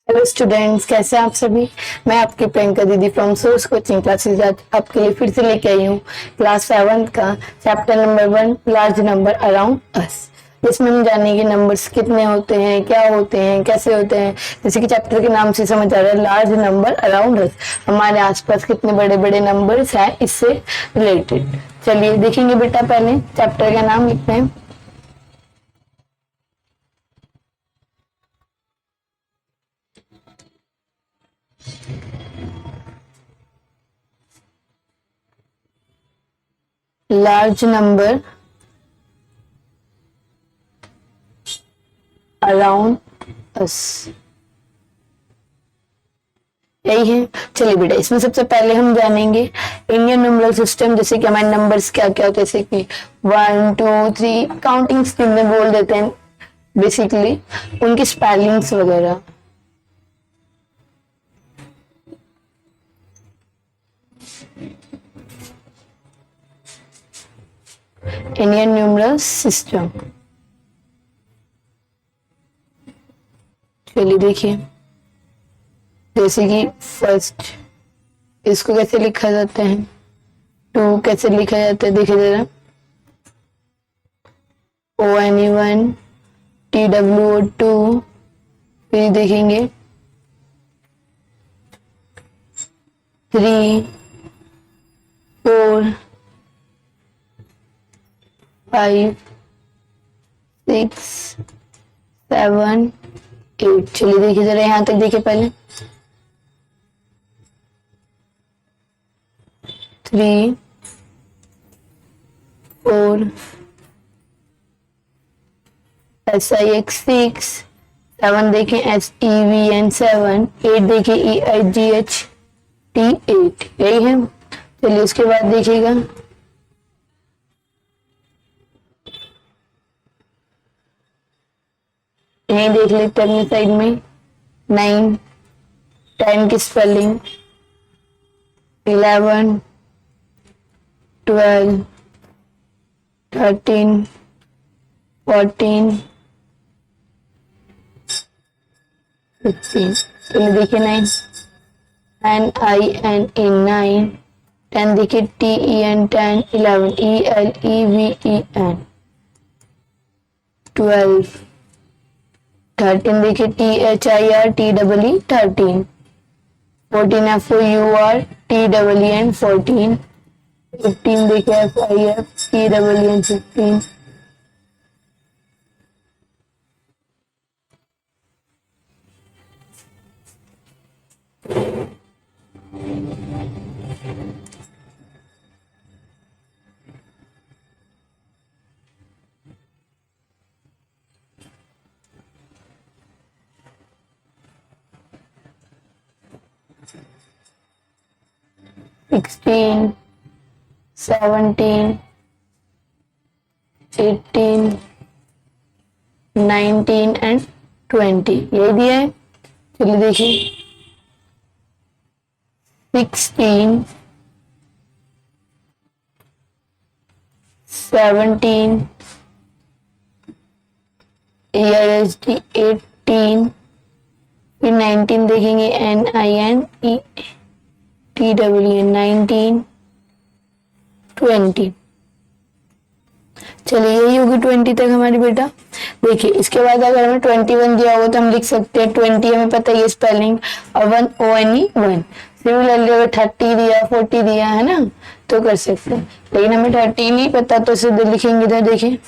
Hello students, कैसे हैं आप सभी। मैं आपकी प्रियंका दीदी फ्रॉम सोर्स कोचिंग क्लासेस आज आपके लिए फिर से लेके आई हूँ क्लास 7 का chapter number 1 large number around us. इसमें हम जानेंगे नंबर्स कितने होते हैं, क्या होते हैं, कैसे होते हैं। जैसे कि चैप्टर के नाम से समझ आ रहा है, लार्ज नंबर अराउंड अस, हमारे आसपास कितने बड़े बड़े नंबर्स हैं इससे रिलेटेड। चलिए देखेंगे बेटा, पहले चैप्टर का नाम लिखते हैं। लार्ज नंबर अराउंड अस, यही है। चलिए बेटा, इसमें सबसे पहले हम जानेंगे इंडियन न्यूमरल सिस्टम। जैसे कि हमारे नंबर्स क्या क्या होते हैं, जैसे कि 1 2 3 काउंटिंग स्कीम में बोल देते हैं बेसिकली, उनकी स्पेलिंग्स वगैरह। इंडियन न्यूमरल सिस्टम, चलिए देखिए। जैसे कि फर्स्ट, इसको कैसे लिखा जाता है, 2 कैसे लिखा जाता है, देखिए जरा। ONE1, TWO2, फिर देखेंगे 3 4 5 6 7 8। चलिए देखिए जरा, यहां तक देखिए पहले। 3 4 SIX 6, 7 देखें SEVN 7, 8 देखें EIGHT 8, यही है। चलिए उसके बाद देखिएगा, यही देख लेते हैं अपनी साइड में 9, 10 की स्पेलिंग 11 12 13 14 15। चलिए देखिए 9 NINE 9, 10 देखिए TEN 10, 11 ELEVEN 12, 13 देखिए THIRTEE 13, 14 FOURTEEN 14, 15 देखिए FIFTEEN 15। Sixteen, 17, 18, 19 एंड 20, यही दिया है। चलिए देखिए 16, 17, ERSD 18, फिर 19 देखेंगे NINETWN 19, 20। चलिए यही होगी 20 तक हमारी बेटा। देखिए इसके बाद अगर हमें 21 दिया हो तो हम लिख सकते हैं 20, हमें पता है ये स्पेलिंग, और 1 ONE 1। सिमिलरली अगर 30 दिया, 40 दिया है ना, तो कर सकते हैं, लेकिन हमें 30 नहीं पता तो सीधे लिखेंगे इधर। देखिए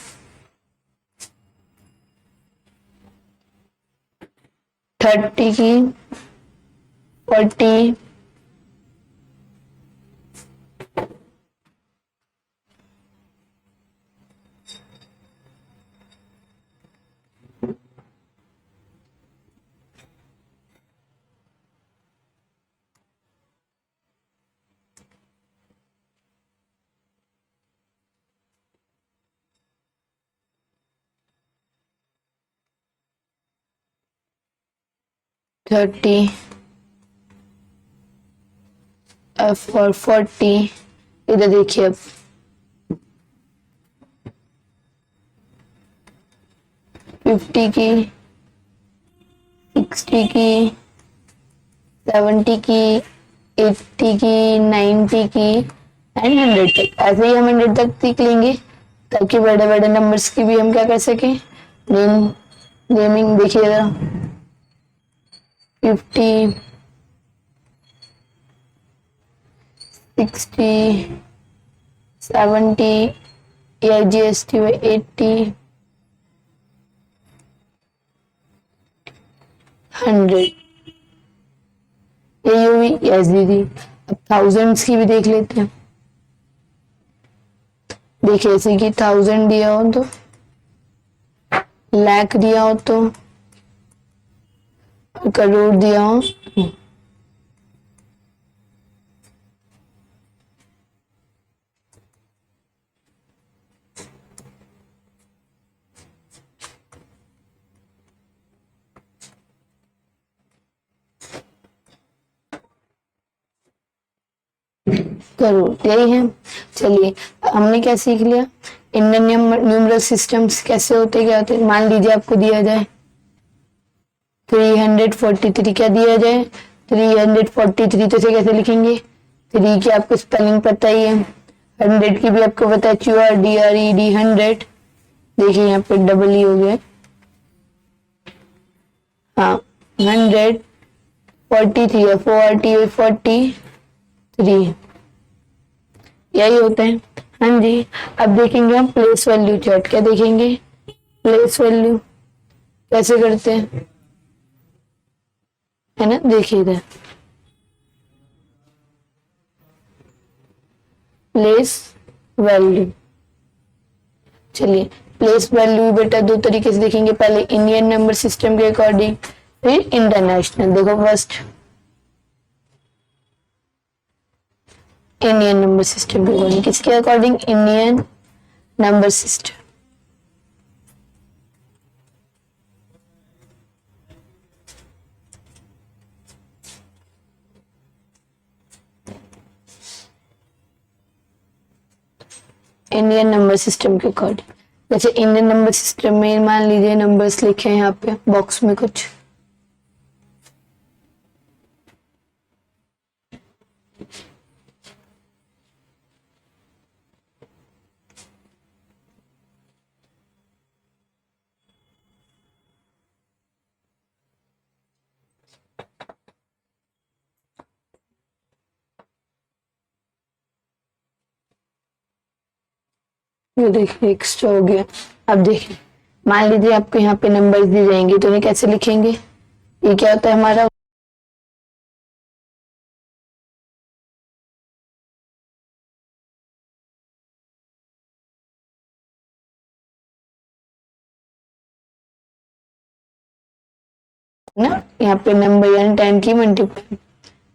30 की 40, 30, F और 40। इधर देखिए अब 50 की, 60 की, 70 की, 80 की, 90 की एंड 100 तक। ऐसे ही हम 100 तक सीख लेंगे ताकि बड़े बड़े नंबर्स की भी हम क्या कर सकें, नेमिंग। देखिए जरा 50, 60, 70, या GST में 80, 100, यही हुई। यस दीदी। अब थाउजेंड्स की भी देख लेते हैं। देखिए जैसे कि 1000 दिया हो तो, लाख दिया हो तो, करोड़ दिया हो, करोड़, यही है। चलिए हमने क्या सीख लिया, इंडियन न्यूमरल सिस्टम्स कैसे होते, क्या होते। मान लीजिए आपको दिया जाए 343, क्या दिया जाए 343, तो इसे कैसे लिखेंगे, 3 की आपको स्पेलिंग पता ही है, 100 की भी आपको पता है, QRDRED 100। देखिए यहाँ पे डबल ही हो गया। हाँ 143 है, 43, यही होते हैं। हाँ जी। अब देखेंगे हम प्लेस वैल्यू चार्ट। क्या देखेंगे, प्लेस वैल्यू कैसे करते हैं, है ना। देखिए इधर प्लेस वैल्यू। चलिए प्लेस वैल्यू बेटा दो तरीके से देखेंगे, पहले इंडियन नंबर सिस्टम के अकॉर्डिंग, फिर इंटरनेशनल। देखो फर्स्ट इंडियन नंबर सिस्टम के अकॉर्डिंग, किसके according, Indian number system. Indian number system के अकॉर्डिंग। जैसे इंडियन नंबर सिस्टम में मान लीजिए नंबर्स लिखे हैं यहाँ पे बॉक्स में कुछ, ये देखिए एक्स्ट्रा हो गया। अब देखिए मान लीजिए आपको यहाँ पे नंबर्स दी जाएंगे तो इन्हें कैसे लिखेंगे, ये क्या होता है हमारा 1 ना, यहाँ पे नंबर यानी 10 की मल्टीप्लाई,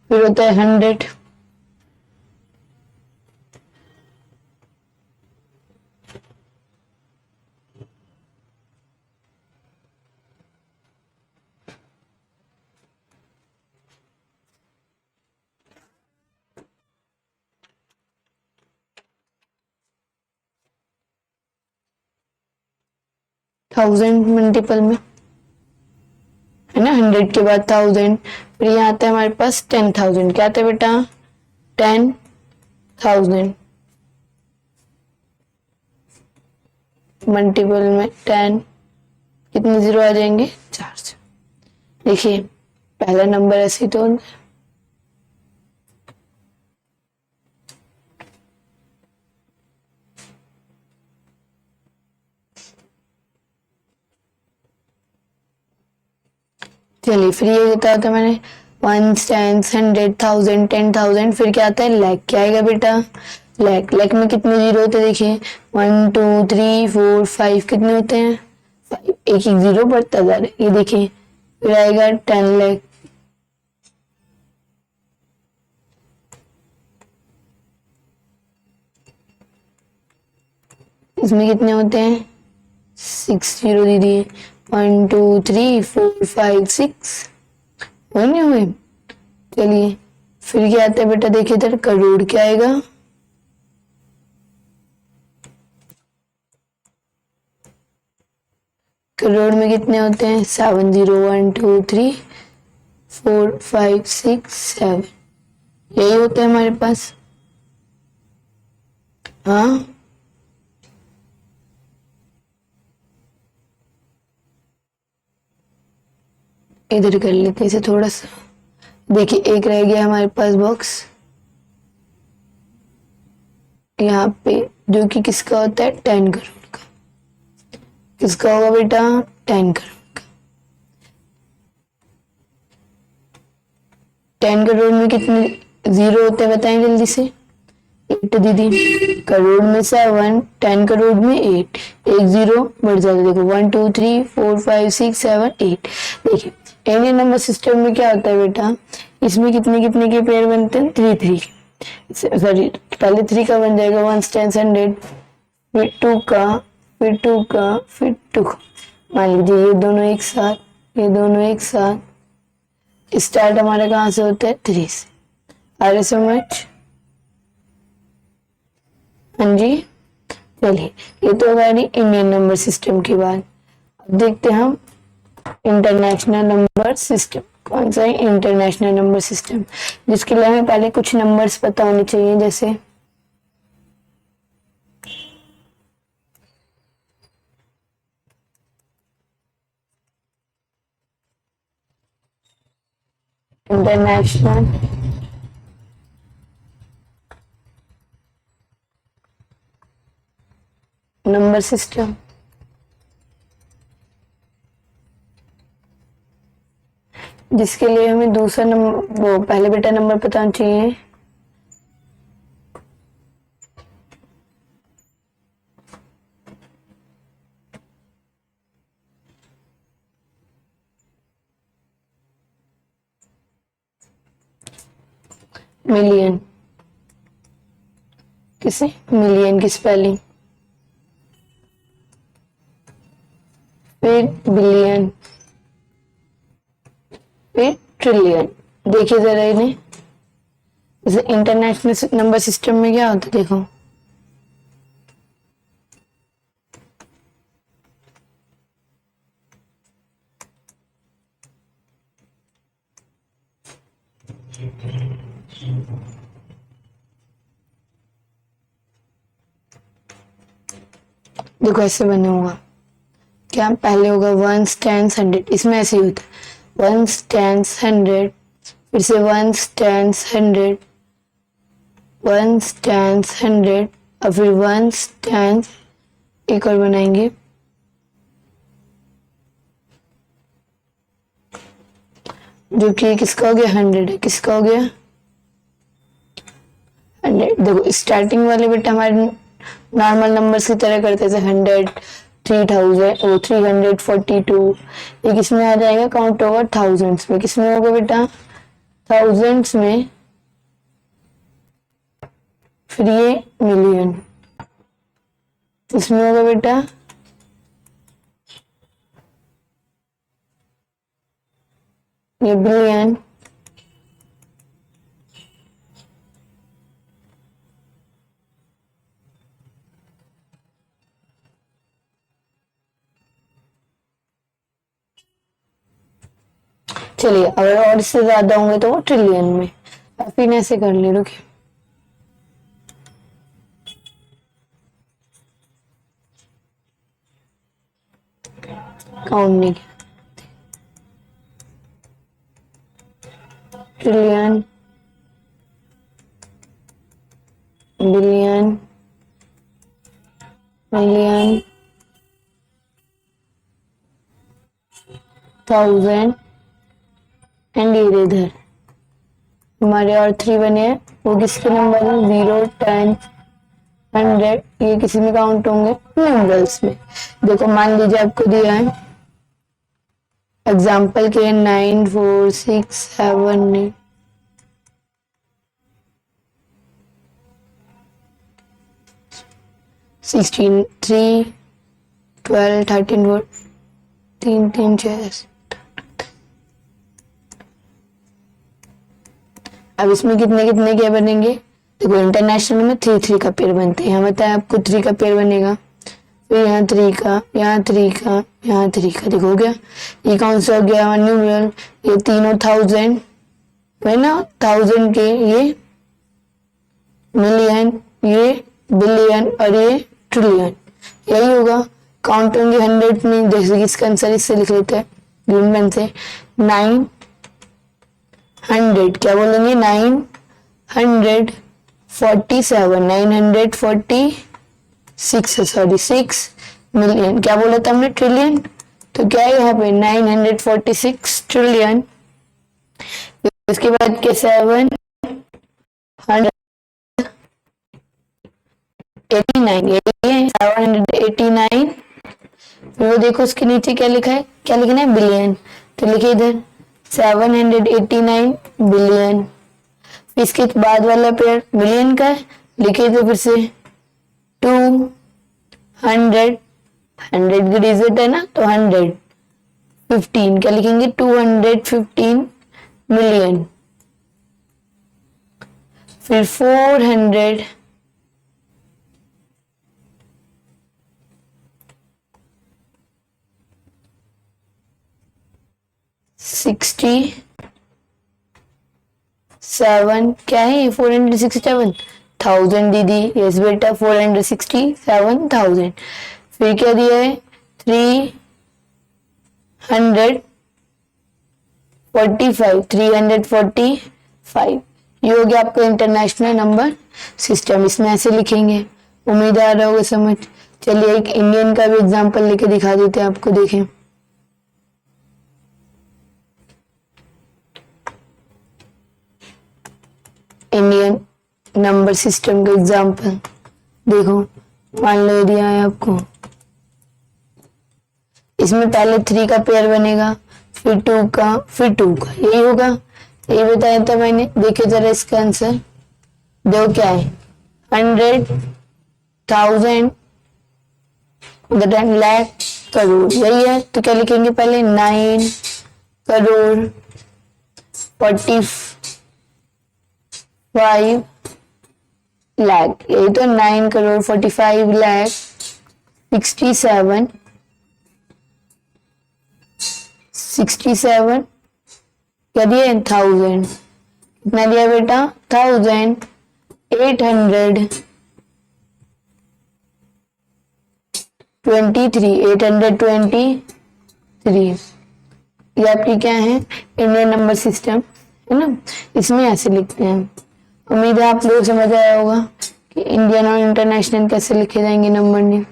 फिर होता है 100, थाउजेंड मल्टीपल में, है ना। 100 के बाद 1000, फिर यहाँ आता है हमारे पास 10,000। क्या आता है बेटा 10,000 मल्टीपल में 10, कितने जीरो आ जाएंगे, 4। देखिए पहला नंबर ऐसे ही तो 'चलिए फिर ये बता था मैंने 1, 10, 100, 1000, 10,000, फिर क्या आता है लैख। क्या आएगा बेटा लैख। लैख में कितने जीरो होते हैं, देखिए 1, 2, 3, 4, 5, कितने होते हैं 5, एक एक जीरो बढ़ता जा रहा है। ये देखिए फिर आएगा 10 लाख, इसमें कितने होते हैं 6 जीरो दीदी, 1, 2, 3, 4, 5, 6 हुए नहीं हुए। चलिए फिर क्या आता है बेटा, देखिए इधर करोड़। क्या आएगा करोड़ में कितने होते हैं 7, 0, 1, 2, 3, 4 5 6 7 यही होता है हमारे पास। हाँ, इधर कर लेते हैं इसे थोड़ा सा। देखिए एक रह गया हमारे पास बॉक्स यहाँ पे, जो कि किसका होता है 10 करोड़ का। किसका होगा बेटा 10 करोड़ का। 10 करोड़ में कितने जीरो होते हैं बताएं जल्दी से। 8 दीदी, करोड़ में 7, 10 करोड़ में 8, एक जीरो बढ़ जाता है। देखो 1 2 3 4 5 6 7 8। देखिए इंडियन नंबर सिस्टम में क्या होता है बेटा, इसमें कितने कितने के पेयर बनते हैं 3 3। सॉरी, पहले 3 का बन जाएगा 1 10 100, फिर 2 का, फिर 2 का, फिर 2 का। मान लीजिए ये दोनों एक साथ, ये दोनों एक साथ। स्टार्ट हमारा कहाँ से होता है 3 से। आ रहे समझ? हाँ जी, चलिए ये तो हमारी इंडियन नंबर सिस्टम की बात। अब देखते हैं हम इंटरनेशनल नंबर सिस्टम। कौन सा है इंटरनेशनल नंबर सिस्टम, जिसके लिए हमें पहले कुछ नंबर्स पता होने चाहिए। जैसे इंटरनेशनल नंबर सिस्टम, जिसके लिए हमें दूसरा नंबर, वो पहले बेटा नंबर पता होना चाहिए। मिलियन, किसे मिलियन की स्पेलिंग, फिर बिलियन, फिर ट्रिलियन। देखिए जरा इन्हें, जैसे इंटरनेशनल नंबर सिस्टम में क्या होता है देखो, देखो ऐसे बने होगा। क्या पहले होगा 1 10 100, इसमें ऐसे ही होता है 1 10 100, फिर से 1 10 100, 1 10 100, और फिर 1 10, एक और बनाएंगे, जो कि किसका हो गया 100 है। किसका हो गया 100। देखो स्टार्टिंग वाले बेटा हमारे नॉर्मल नंबर्स की तरह करते थे, 100 3000 ओ 342। ये किसमें आ जाएगा, काउंट ओवर थाउजेंड्स में। किसमें होगा बेटा थाउजेंड्स में, फिर ये मिलियन, इसमें होगा बेटा ये बिलियन, चलिए अगर और इससे ज्यादा होंगे तो वो ट्रिलियन में। फिर ऐसे कर ले, रुकिए काउंट नहीं किया। Trillion, billion, million, thousand and ये इधर हमारे और 3 बने हैं। वो किसके नंबर है 0 10 100, ये किसी में काउंट होंगे नंबर्स में। देखो मान लीजिए आपको दिया है एग्जाम्पल के 9 4 6 7 8, 16 3 12 13 4 3 3 6। अब इसमें कितने कितने क्या बनेंगे, देखो इंटरनेशनल में 3 3 का पेयर बनते हैं। यहाँ बताया आपको 3 का पेयर बनेगा, फिर यहाँ 3 का, यहाँ 3 का, यहाँ 3 का, देखो हो गया। ये कौन सा हो गया न्यूमरल, ये तीनों 1000 है ना, 1000 के ये मिलियन, ये बिलियन और ये ट्रिलियन, यही होगा। काउंट होंगे 100 में, जैसे कि इसका आंसर इससे लिख लेते हैं ग्रीन पेन से, 900, क्या बोलेंगे 947, 946 सॉरी 6 मिलियन, क्या बोला था हमने ट्रिलियन, तो क्या है यहाँ पे 946 ट्रिलियन। इसके बाद के 789, यही है 789। फिर वो देखो उसके नीचे क्या लिखा है, क्या लिखना है बिलियन, तो लिखे इधर 789 बिलियन। इसके बाद वाला पेयर मिलियन का है, लिखे तो फिर से 200, 100 की डिजिट है ना, तो 115, क्या लिखेंगे 215 मिलियन। फिर 400, सिक्सटी सेवन, क्या है ये 467 थाउजेंड दीदी, यस बेटा 467,000। फिर क्या दिया है 345, ये हो गया आपका इंटरनेशनल नंबर सिस्टम, इसमें ऐसे लिखेंगे। उम्मीद आ रहा होगा समझ। चलिए एक इंडियन का भी एग्जांपल लेके दिखा देते हैं आपको, देखें। इंडियन नंबर सिस्टम का एग्जांपल देखो, मान लो दिया है आपको, इसमें पहले 3 का पेयर बनेगा, फिर 2 का, फिर 2 का, यही होगा, यही बताया था मैंने। देखिए जरा इसका आंसर, देखो क्या है 100,000 लाख करोड़, यही है। तो क्या लिखेंगे पहले 9 करोड़ 45 लाख, यही तो 9 करोड़ 45 लाख 67 क्या दिया 1000, कितना दिया बेटा 1823, 823, ये आपकी क्या है इंडियन नंबर सिस्टम है ना, इसमें ऐसे लिखते हैं। उम्मीद है आप लोग समझ आया होगा कि इंडियन और इंटरनेशनल कैसे लिखे जाएंगे नंबर ने, है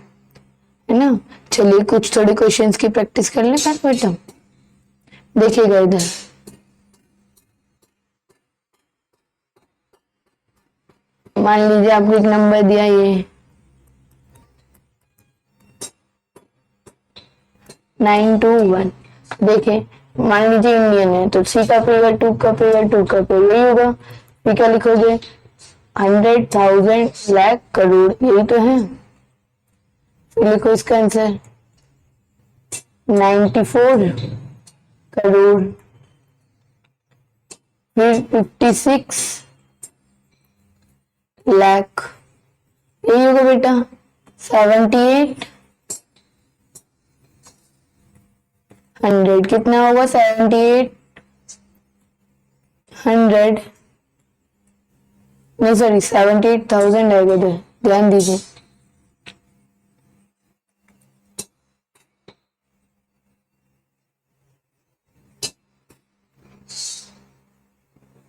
ना। चलिए कुछ थोड़े क्वेश्चंस की प्रैक्टिस कर लें साथ बेटा, देखिएगा इधर। मान लीजिए आपको एक नंबर दिया ये 921, देखे मान लीजिए इंडियन है, तो 3 का पेयर 2 का पेयर 2 का पेयर, यही होगा। फिर क्या लिखोगे 100,000 लाख करोड़, यही तो है। फिर लिखो इसका आंसर 94 करोड़, फिर 56 लाख, यही होगा बेटा 78 100, कितना होगा 78 100, नहीं सॉरी 78,000 आएगा, ध्यान दीजिए।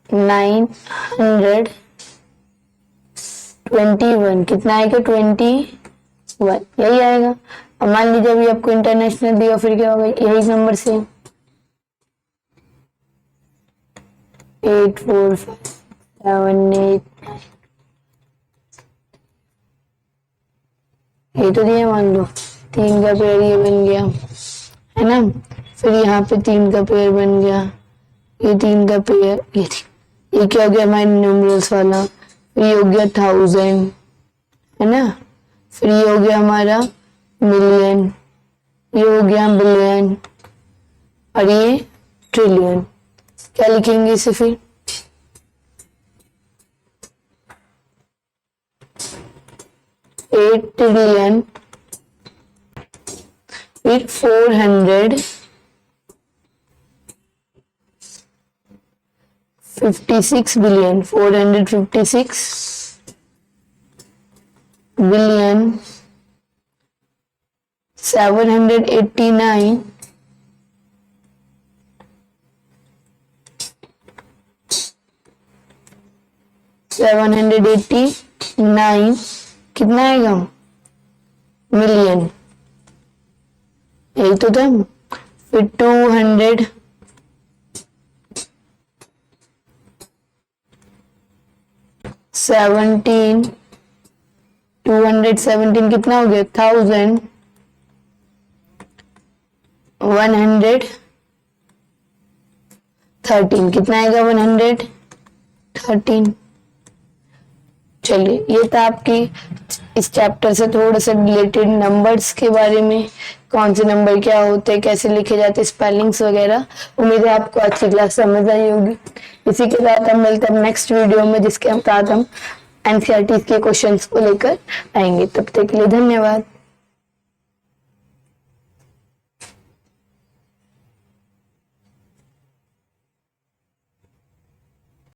नाइन 121, कितना आएगा 21, यही आएगा। अब मान लीजिए अभी आपको इंटरनेशनल दिया, फिर क्या होगा यही नंबर से 8 4 5 7 8, ये तो दिया, मान लो 3 का पेयर ये बन गया है ना। फिर यहाँ पे 3 का पेयर बन गया, ये 3 का पेयर, ये क्या हो गया हमारे न्यूमरल्स वाला। फिर ये हो गया 1000 है ना। फिर ये हो गया हमारा मिलियन, ये हो गया बिलियन और ये ट्रिलियन। क्या लिखेंगे इसे फिर 8 ट्रिलियन फिर 456 बिलियन, 456 बिलियन 789 789 कितना आएगा मिलियन, यही तो था। फिर 217 कितना हो गया 1113 कितना आएगा 113। चलिए ये था आपकी इस चैप्टर से थोड़ा सा रिलेटेड नंबर्स के बारे में, कौन से नंबर क्या होते हैं, कैसे लिखे जाते हैं, स्पेलिंग्स वगैरह। उम्मीद है आपको आज की क्लास समझ आई होगी। इसी के साथ हम मिलते हैं नेक्स्ट वीडियो में, जिसके साथ हम एनसीईआरटी के क्वेश्चंस को लेकर आएंगे। तब तक के लिए धन्यवाद।